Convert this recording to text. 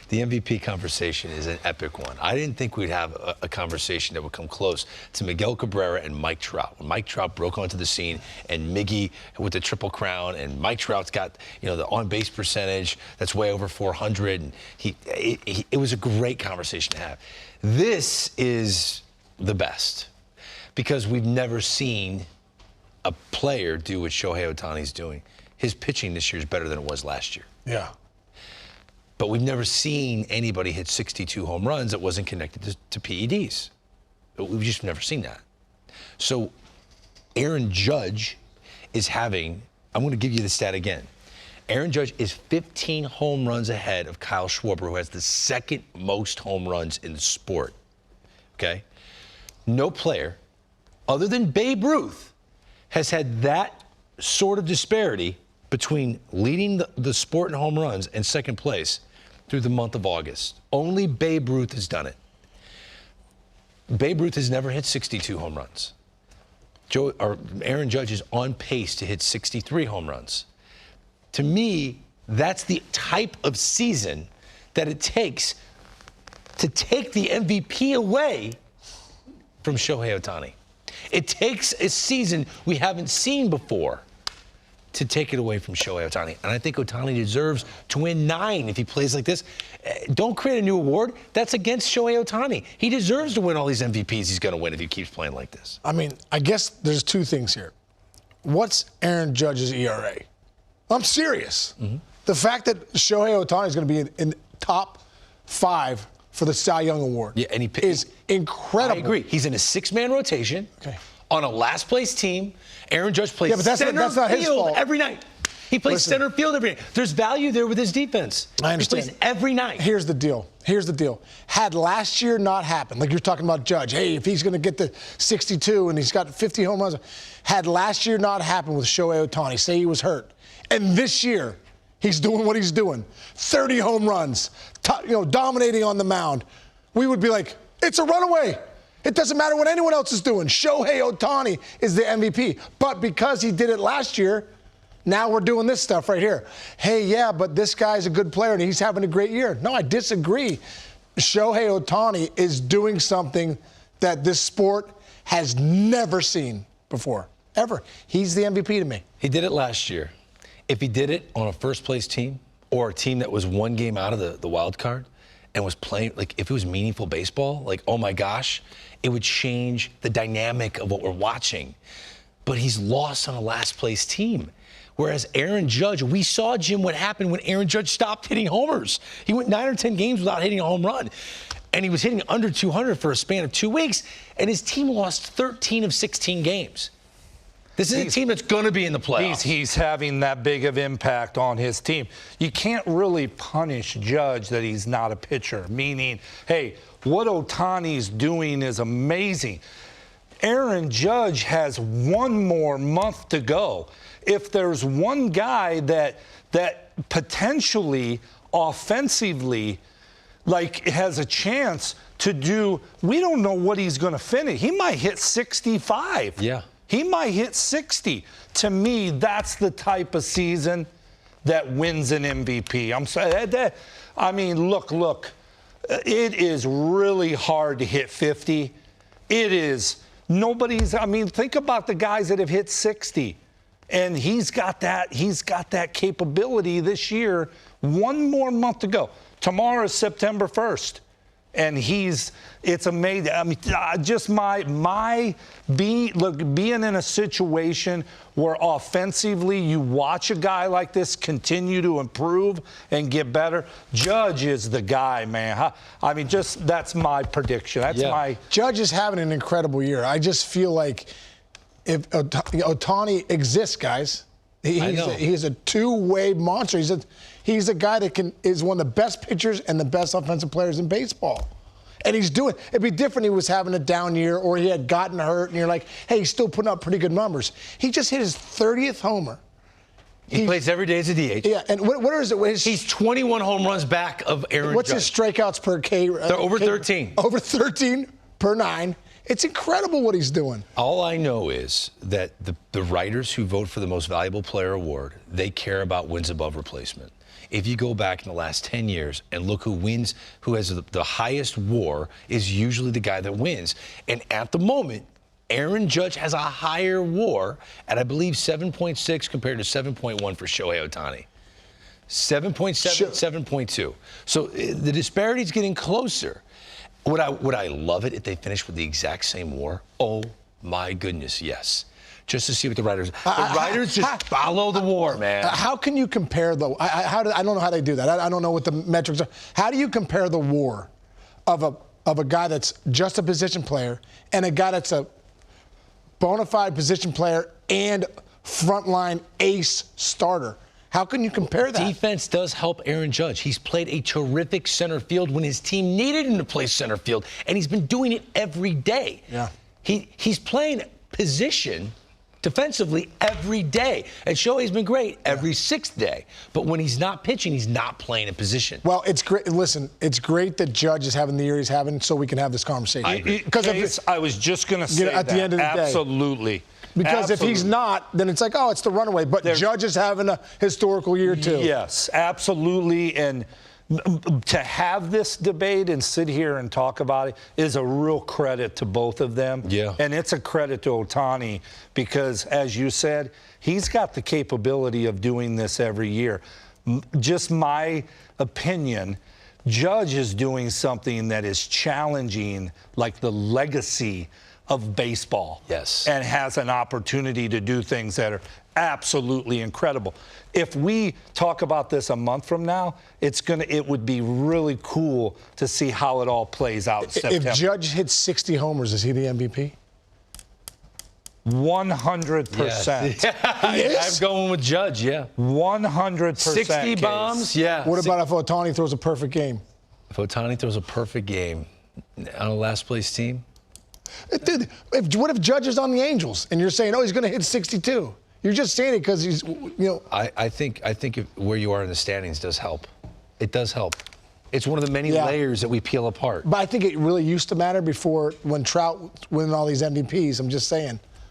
The MVP conversation is an epic one. I didn't think we'd have a conversation that would come close to Miguel Cabrera and Mike Trout. When Mike Trout broke onto the scene and Miggy with the Triple Crown, and Mike Trout's got, the on-base percentage that's way over 400, and it was a great conversation to have. This is the best because we've never seen a player do what Shohei Ohtani's doing. His pitching this year is better than it was last year. Yeah. But we've never seen anybody hit 62 home runs that wasn't connected to PEDs. We've just never seen that. So Aaron Judge is having, I'm going to give you the stat again. Aaron Judge is 15 home runs ahead of Kyle Schwarber, who has the second most home runs in the sport. Okay? No player, other than Babe Ruth, has had that sort of disparity between leading the sport in home runs and second place through the month of August. Only Babe Ruth has done it. Babe Ruth has never hit 62 home runs. Aaron Judge is on pace to hit 63 home runs. To me, that's the type of season that it takes to take the MVP away from Shohei Ohtani. It takes a season we haven't seen before to take it away from Shohei Ohtani. And I think Ohtani deserves to win 9 if he plays like this. Don't create a new award. That's against Shohei Ohtani. He deserves to win all these MVPs he's going to win if he keeps playing like this. I mean, I guess there's two things here. What's Aaron Judge's ERA? I'm serious. Mm-hmm. The fact that Shohei Ohtani is going to be in top 5 for the Cy Young Award is incredible. I agree. He's in a 6-man rotation. Okay. On a last-place team. Aaron Judge plays center not his field fault. every night. He plays center field every night. There's value there with his defense. I understand. He plays every night. Here's the deal. Had last year not happened, like you're talking about Judge, hey, if he's going to get the 62 and he's got 50 home runs, had last year not happened with Shohei Ohtani, say he was hurt, and this year he's doing what he's doing, 30 home runs, dominating on the mound, we would be like, it's a runaway. It doesn't matter what anyone else is doing. Shohei Ohtani is the MVP. But because he did it last year, now we're doing this stuff right here. Hey, yeah, but this guy's a good player and he's having a great year. No, I disagree. Shohei Ohtani is doing something that this sport has never seen before, ever. He's the MVP to me. He did it last year. If he did it on a first-place team or a team that was one game out of the wild card and was playing, like if it was meaningful baseball, like, oh my gosh, it would change the dynamic of what we're watching. But he's lost on a last-place team. Whereas Aaron Judge, we saw, Jim, what happened when Aaron Judge stopped hitting homers. He went 9 or 10 games without hitting a home run. And he was hitting under 200 for a span of 2 weeks, and his team lost 13 of 16 games. This is a team that's going to be in the playoffs. He's having that big of impact on his team. You can't really punish Judge that he's not a pitcher, meaning, hey, what Ohtani's doing is amazing. Aaron Judge has one more month to go. If there's one guy that potentially offensively has a chance to do, we don't know what he's going to finish. He might hit 65. Yeah. He might hit 60. To me, that's the type of season that wins an MVP. I'm sorry. I mean, look. It is really hard to hit 50. It is. Think about the guys that have hit 60. And he's got that capability this year. One more month to go. Tomorrow is September 1st. And it's amazing. I mean, just being in a situation where offensively you watch a guy like this continue to improve and get better. Judge is the guy, man. I mean, that's my prediction. Judge is having an incredible year. I just feel like if Ohtani exists, guys, he's a two-way monster. He's a guy that is one of the best pitchers and the best offensive players in baseball. And it'd be different if he was having a down year or he had gotten hurt and you're like, hey, he's still putting up pretty good numbers. He just hit his 30th homer. He plays every day as a DH. Yeah, and what is it? He's 21 home runs back of Aaron What's Judge. his strikeouts per K? They're over 13. Over 13 per 9. It's incredible what he's doing. All I know is that the writers who vote for the Most Valuable Player award, they care about wins above replacement. if you go back in the last 10 years and look who wins, who has the highest WAR, is usually the guy that wins. And at the moment, Aaron Judge has a higher WAR at, I believe, 7.6 compared to 7.1 for Shohei Ohtani. 7.7, 7.2. So the disparity is getting closer. Would I love it if they finished with the exact same WAR? Oh my goodness, yes. Just to see what the writers. The writers just follow the WAR, man. How can you compare the? I don't know how they do that. I don't know what the metrics are. How do you compare the WAR of a guy that's just a position player and a guy that's a bona fide position player and frontline ace starter? How can you compare that? Defense does help Aaron Judge. He's played a terrific center field when his team needed him to play center field, and he's been doing it every day. Yeah. He's playing position defensively every day. And Shohei's been great every sixth day. But when he's not pitching, he's not playing a position. Well, it's great. Listen, it's great that Judge is having the year he's having so we can have this conversation. Because I was just going to say at the end of the day. Absolutely. Because if he's not, then it's like, oh, it's the runaway. But Judge is having a historical year, too. Yes, absolutely. And to have this debate and sit here and talk about it is a real credit to both of them. Yeah. And it's a credit to Ohtani because, as you said, he's got the capability of doing this every year. Just my opinion, Judge is doing something that is challenging, like the legacy of baseball. Yes. And has an opportunity to do things that are absolutely incredible. If we talk about this a month from now, it would be really cool to see how it all plays out in September. If Judge hits 60 homers, is he the MVP? 100%. Yes. I'm going with Judge, yeah. 100%. 60 bombs, yeah. What about if Ohtani throws a perfect game? If Ohtani throws a perfect game on a last place team? Dude, what if Judge is on the Angels and you're saying, oh, he's going to hit 62? You're just saying it because he's, I think where you are in the standings does help. It does help. It's one of the many layers that we peel apart. But I think it really used to matter before when Trout winning all these MVPs. I'm just saying.